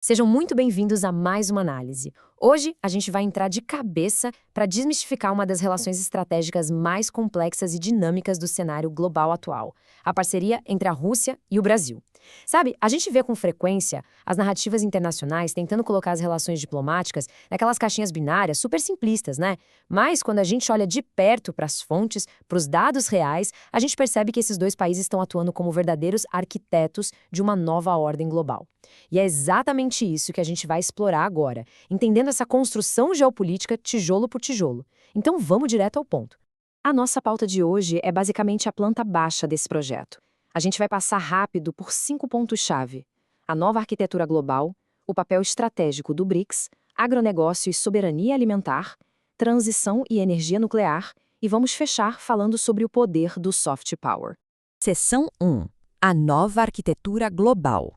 Sejam muito bem-vindos a mais uma análise. Hoje, a gente vai entrar de cabeça para desmistificar uma das relações estratégicas mais complexas e dinâmicas do cenário global atual, a parceria entre a Rússia e o Brasil. Sabe, a gente vê com frequência as narrativas internacionais tentando colocar as relações diplomáticas naquelas caixinhas binárias super simplistas, né? Mas quando a gente olha de perto para as fontes, para os dados reais, a gente percebe que esses dois países estão atuando como verdadeiros arquitetos de uma nova ordem global. E é exatamente isso que a gente vai explorar agora, entendendo essa construção geopolítica tijolo por tijolo. Então vamos direto ao ponto. A nossa pauta de hoje é basicamente a planta baixa desse projeto. A gente vai passar rápido por 5 pontos-chave: a nova arquitetura global, o papel estratégico do BRICS, agronegócio e soberania alimentar, transição e energia nuclear, e vamos fechar falando sobre o poder do soft power. Seção 1. A nova arquitetura global.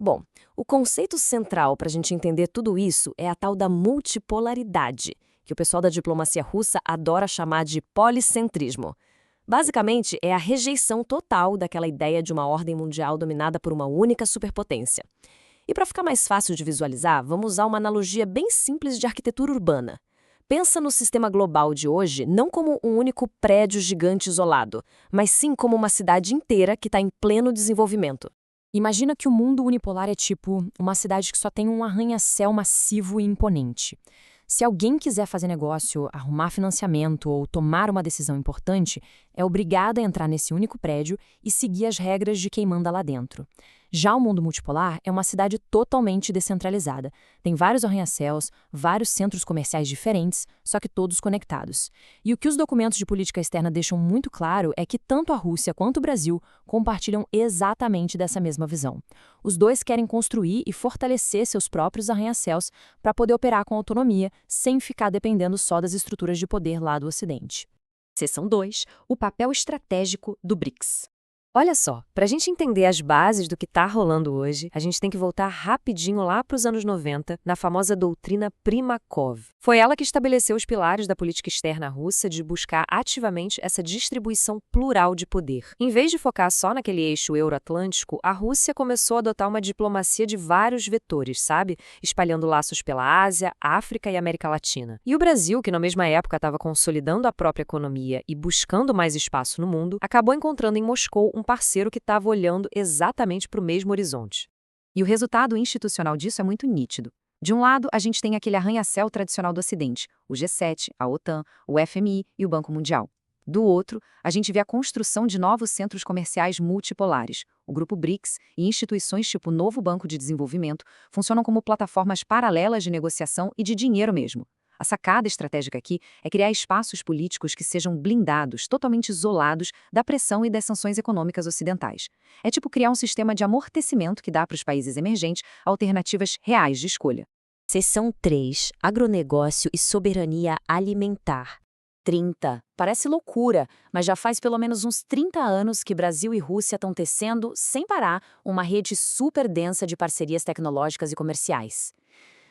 Bom, o conceito central para a gente entender tudo isso é a tal da multipolaridade, que o pessoal da diplomacia russa adora chamar de policentrismo. Basicamente, é a rejeição total daquela ideia de uma ordem mundial dominada por uma única superpotência. E para ficar mais fácil de visualizar, vamos usar uma analogia bem simples de arquitetura urbana. Pensa no sistema global de hoje não como um único prédio gigante isolado, mas sim como uma cidade inteira que está em pleno desenvolvimento. Imagina que o mundo unipolar é tipo uma cidade que só tem um arranha-céu massivo e imponente. Se alguém quiser fazer negócio, arrumar financiamento ou tomar uma decisão importante, é obrigado a entrar nesse único prédio e seguir as regras de quem manda lá dentro. Já o mundo multipolar é uma cidade totalmente descentralizada. Tem vários arranha-céus, vários centros comerciais diferentes, só que todos conectados. E o que os documentos de política externa deixam muito claro é que tanto a Rússia quanto o Brasil compartilham exatamente dessa mesma visão. Os dois querem construir e fortalecer seus próprios arranha-céus para poder operar com autonomia, sem ficar dependendo só das estruturas de poder lá do Ocidente. Seção 2. O papel estratégico do BRICS. Olha só, para a gente entender as bases do que está rolando hoje, a gente tem que voltar rapidinho lá para os anos 90, na famosa doutrina Primakov. Foi ela que estabeleceu os pilares da política externa russa de buscar ativamente essa distribuição plural de poder. Em vez de focar só naquele eixo euro-atlântico, a Rússia começou a adotar uma diplomacia de vários vetores, sabe? Espalhando laços pela Ásia, África e América Latina. E o Brasil, que na mesma época estava consolidando a própria economia e buscando mais espaço no mundo, acabou encontrando em Moscou um parceiro que estava olhando exatamente para o mesmo horizonte. E o resultado institucional disso é muito nítido. De um lado, a gente tem aquele arranha-céu tradicional do Ocidente, o G7, a OTAN, o FMI e o Banco Mundial. Do outro, a gente vê a construção de novos centros comerciais multipolares. O Grupo BRICS e instituições tipo o Novo Banco de Desenvolvimento funcionam como plataformas paralelas de negociação e de dinheiro mesmo. A sacada estratégica aqui é criar espaços políticos que sejam blindados, totalmente isolados da pressão e das sanções econômicas ocidentais. É tipo criar um sistema de amortecimento que dá para os países emergentes alternativas reais de escolha. Seção 3. Agronegócio e soberania alimentar. 30. Parece loucura, mas já faz pelo menos uns 30 anos que Brasil e Rússia estão tecendo, sem parar, uma rede super densa de parcerias tecnológicas e comerciais.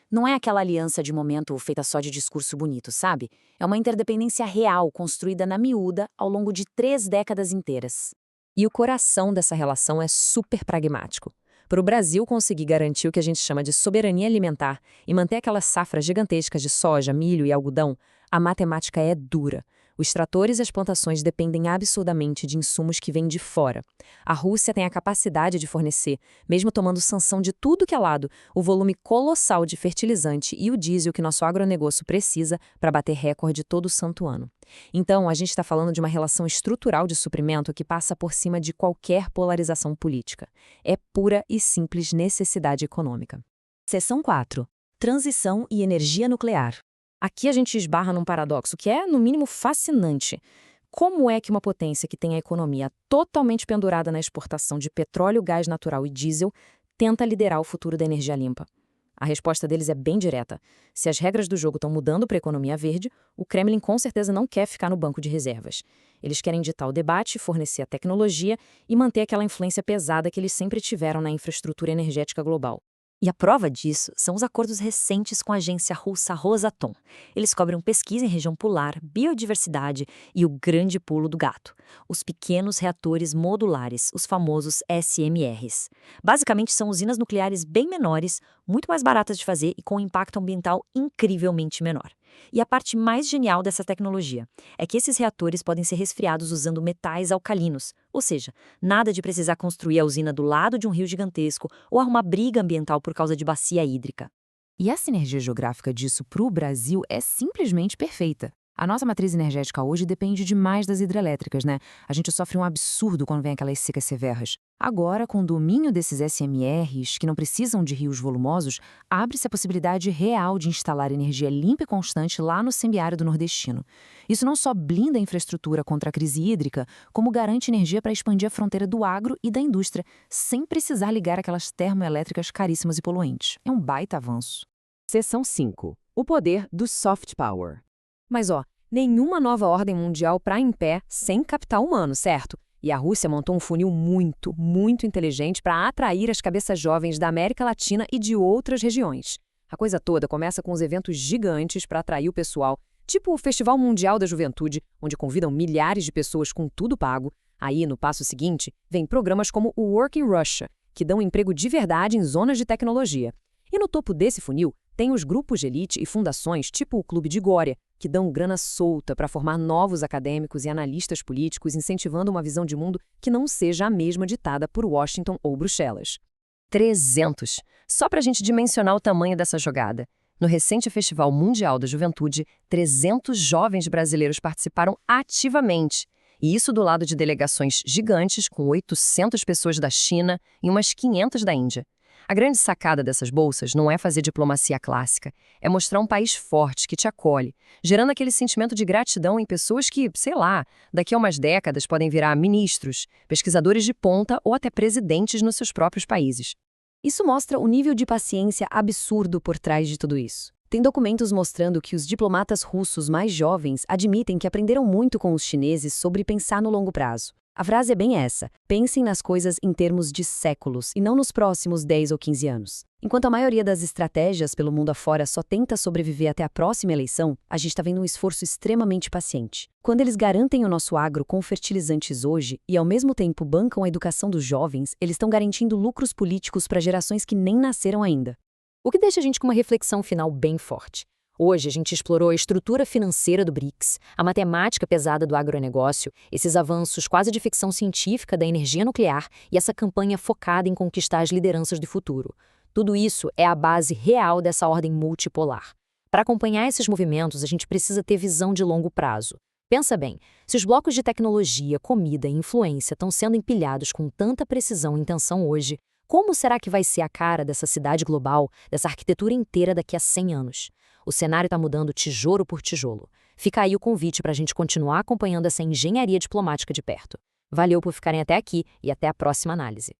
Não é aquela aliança de momento feita só de discurso bonito, sabe? É uma interdependência real construída na miúda ao longo de 3 décadas inteiras. E o coração dessa relação é super pragmático. Para o Brasil conseguir garantir o que a gente chama de soberania alimentar e manter aquelas safras gigantescas de soja, milho e algodão, a matemática é dura. Os tratores e as plantações dependem absurdamente de insumos que vêm de fora. A Rússia tem a capacidade de fornecer, mesmo tomando sanção de tudo que é lado, o volume colossal de fertilizante e o diesel que nosso agronegócio precisa para bater recorde todo santo ano. Então, a gente está falando de uma relação estrutural de suprimento que passa por cima de qualquer polarização política. É pura e simples necessidade econômica. Seção 4. Transição e energia nuclear. Aqui a gente esbarra num paradoxo que é, no mínimo, fascinante. Como é que uma potência que tem a economia totalmente pendurada na exportação de petróleo, gás natural e diesel tenta liderar o futuro da energia limpa? A resposta deles é bem direta. Se as regras do jogo estão mudando para a economia verde, o Kremlin com certeza não quer ficar no banco de reservas. Eles querem ditar o debate, fornecer a tecnologia e manter aquela influência pesada que eles sempre tiveram na infraestrutura energética global. E a prova disso são os acordos recentes com a agência russa Rosatom. Eles cobrem pesquisa em região polar, biodiversidade e o grande pulo do gato, os pequenos reatores modulares, os famosos SMRs. Basicamente são usinas nucleares bem menores, muito mais baratas de fazer e com um impacto ambiental incrivelmente menor. E a parte mais genial dessa tecnologia é que esses reatores podem ser resfriados usando metais alcalinos, ou seja, nada de precisar construir a usina do lado de um rio gigantesco ou arrumar briga ambiental por causa de bacia hídrica. E a sinergia geográfica disso para o Brasil é simplesmente perfeita. A nossa matriz energética hoje depende demais das hidrelétricas, né? A gente sofre um absurdo quando vem aquelas secas severas. Agora, com o domínio desses SMRs, que não precisam de rios volumosos, abre-se a possibilidade real de instalar energia limpa e constante lá no semiárido nordestino. Isso não só blinda a infraestrutura contra a crise hídrica, como garante energia para expandir a fronteira do agro e da indústria, sem precisar ligar aquelas termoelétricas caríssimas e poluentes. É um baita avanço. Seção 5. O poder do soft power. Mas nenhuma nova ordem mundial para em pé sem capital humano, certo? E a Rússia montou um funil muito, muito inteligente para atrair as cabeças jovens da América Latina e de outras regiões. A coisa toda começa com os eventos gigantes para atrair o pessoal, tipo o Festival Mundial da Juventude, onde convidam milhares de pessoas com tudo pago. Aí, no passo seguinte, vem programas como o Work in Russia, que dão emprego de verdade em zonas de tecnologia. E no topo desse funil, tem os grupos de elite e fundações, tipo o Clube de Gória, que dão grana solta para formar novos acadêmicos e analistas políticos, incentivando uma visão de mundo que não seja a mesma ditada por Washington ou Bruxelas. 300. Só para a gente dimensionar o tamanho dessa jogada. No recente Festival Mundial da Juventude, 300 jovens brasileiros participaram ativamente. E isso do lado de delegações gigantes, com 800 pessoas da China e umas 500 da Índia. A grande sacada dessas bolsas não é fazer diplomacia clássica, é mostrar um país forte que te acolhe, gerando aquele sentimento de gratidão em pessoas que, sei lá, daqui a umas décadas podem virar ministros, pesquisadores de ponta ou até presidentes nos seus próprios países. Isso mostra o nível de paciência absurdo por trás de tudo isso. Tem documentos mostrando que os diplomatas russos mais jovens admitem que aprenderam muito com os chineses sobre pensar no longo prazo. A frase é bem essa: pensem nas coisas em termos de séculos e não nos próximos 10 ou 15 anos. Enquanto a maioria das estratégias pelo mundo afora só tenta sobreviver até a próxima eleição, a gente está vendo um esforço extremamente paciente. Quando eles garantem o nosso agro com fertilizantes hoje e ao mesmo tempo bancam a educação dos jovens, eles estão garantindo lucros políticos para gerações que nem nasceram ainda. O que deixa a gente com uma reflexão final bem forte. Hoje a gente explorou a estrutura financeira do BRICS, a matemática pesada do agronegócio, esses avanços quase de ficção científica da energia nuclear e essa campanha focada em conquistar as lideranças do futuro. Tudo isso é a base real dessa ordem multipolar. Para acompanhar esses movimentos, a gente precisa ter visão de longo prazo. Pensa bem, se os blocos de tecnologia, comida e influência estão sendo empilhados com tanta precisão e intenção hoje, como será que vai ser a cara dessa cidade global, dessa arquitetura inteira daqui a 100 anos? O cenário está mudando tijolo por tijolo. Fica aí o convite para a gente continuar acompanhando essa engenharia diplomática de perto. Valeu por ficarem até aqui e até a próxima análise.